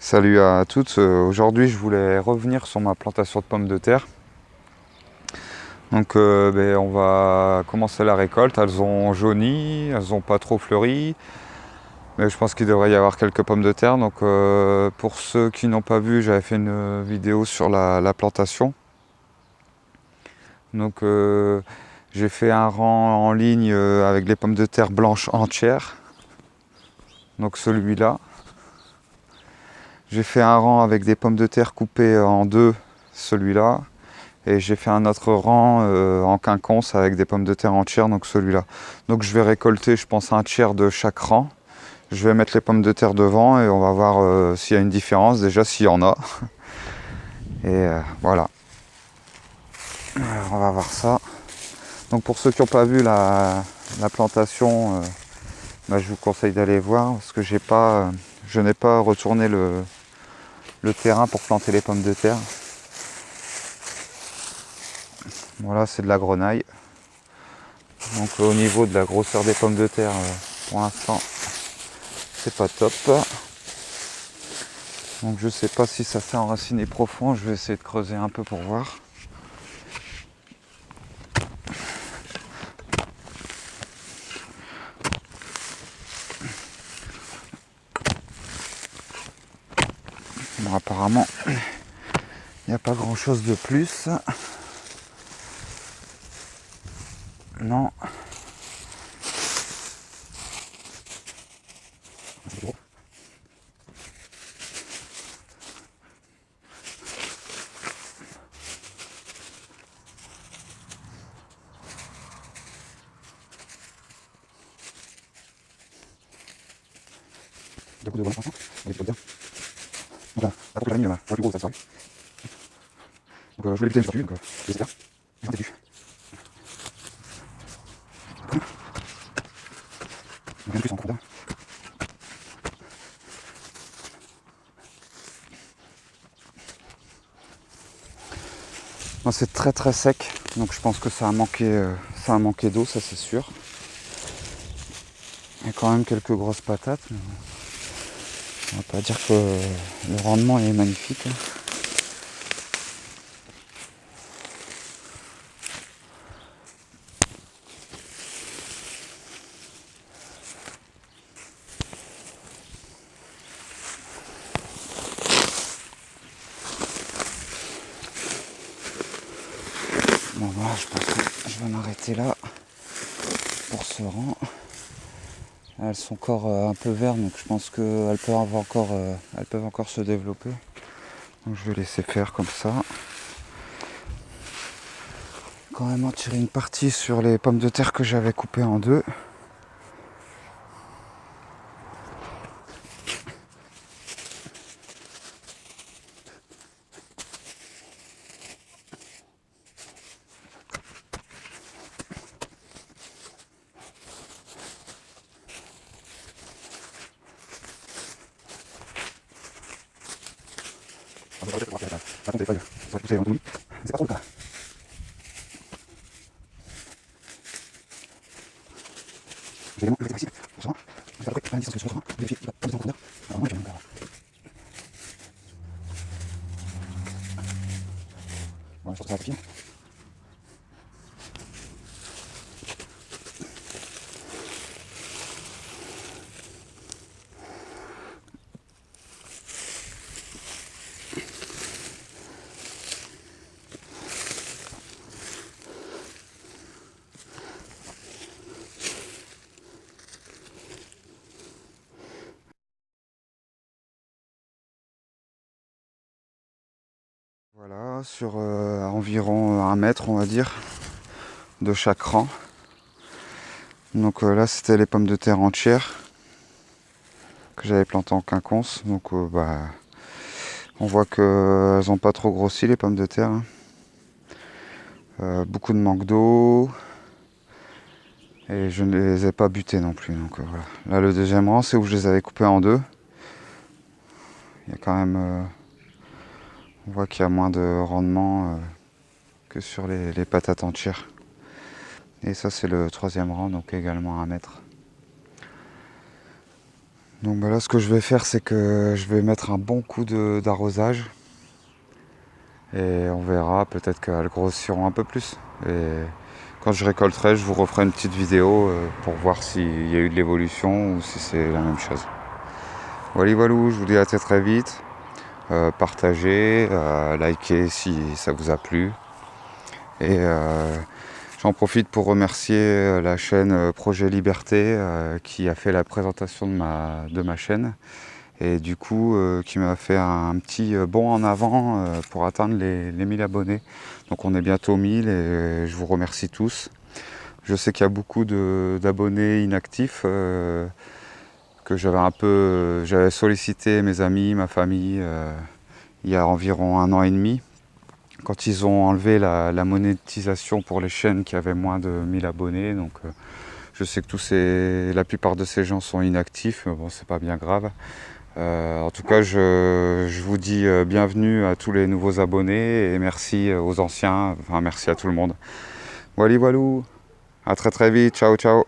Salut à toutes, aujourd'hui je voulais revenir sur ma plantation de pommes de terre. Donc on va commencer la récolte, elles ont jauni, elles n'ont pas trop fleuri, mais je pense qu'il devrait y avoir quelques pommes de terre. Donc pour ceux qui n'ont pas vu, j'avais fait une vidéo sur la plantation. Donc j'ai fait un rang en ligne avec les pommes de terre blanches entières, donc celui-là. J'ai fait un rang avec des pommes de terre coupées en deux, celui-là. Et j'ai fait un autre rang en quinconce avec des pommes de terre entières, donc celui-là. Donc je vais récolter, je pense, un tiers de chaque rang. Je vais mettre les pommes de terre devant et on va voir s'il y a une différence, déjà s'il y en a. Et voilà. Alors on va voir ça. Donc pour ceux qui n'ont pas vu la plantation, je vous conseille d'aller voir parce que je n'ai pas retourné le terrain pour planter les pommes de terre. Voilà, c'est de la grenaille. Donc au niveau de la grosseur des pommes de terre, pour l'instant, c'est pas top. Donc je sais pas si ça s'est enraciné profond, je vais essayer de creuser un peu pour voir. Bon, apparemment, il n'y a pas grand chose de plus. Non. Deux coups de volant, franchement, on est bien. Donc là, la trop la ligne, la plus grosse, ça sort. Donc je voulais lutter dessus, donc j'espère. Je vais dessus. Donc rien de plus en profondeur. Bon, c'est très très sec, donc je pense que ça a manqué d'eau, ça c'est sûr. Il y a quand même quelques grosses patates, mais on va pas dire que le rendement est magnifique. Bon voilà, je pense que je vais m'arrêter là pour ce rang. Elles sont encore un peu vertes, donc je pense qu'elles peuvent encore se développer. Donc je vais laisser faire comme ça. Quand même en tirer une partie sur les pommes de terre que j'avais coupées en deux. C'est pas trop le cas. J'ai également le ici pour ça. Je vais à peu près la distance que je reçois. Vérifier la position en profondeur. Alors moi, je vais même voilà, je trouve ça va pied. Voilà, sur environ 1 mètre, on va dire, de chaque rang. Donc là, c'était les pommes de terre entières que j'avais plantées en quinconce. Donc on voit qu'elles n'ont pas trop grossi, les pommes de terre. Beaucoup de manque d'eau. Et je ne les ai pas butées non plus. Donc voilà. Là, le deuxième rang, c'est où je les avais coupées en deux. Il y a quand même... on voit qu'il y a moins de rendement que sur les patates entières. Et ça, c'est le troisième rang, donc également 1 mètre. Donc bah là, ce que je vais faire, c'est que je vais mettre un bon coup d'arrosage. Et on verra, peut-être qu'elles grossiront un peu plus. Et quand je récolterai, je vous referai une petite vidéo pour voir s'il y a eu de l'évolution ou si c'est la même chose. Voilà, voilà, je vous dis à très très vite. Partagez, likez si ça vous a plu. Et j'en profite pour remercier la chaîne Projet Liberté qui a fait la présentation de ma chaîne. Et du coup, qui m'a fait un petit bond en avant pour atteindre les 1000 abonnés. Donc on est bientôt 1000 et je vous remercie tous. Je sais qu'il y a beaucoup d'abonnés inactifs que j'avais sollicité mes amis, ma famille il y a environ 1 an et demi, quand ils ont enlevé la monétisation pour les chaînes qui avaient moins de 1000 abonnés. Donc je sais que la plupart de ces gens sont inactifs, mais bon, c'est pas bien grave. En tout cas, je vous dis bienvenue à tous les nouveaux abonnés et merci aux anciens, enfin merci à tout le monde. Voilà, voilou, à très très vite, ciao ciao.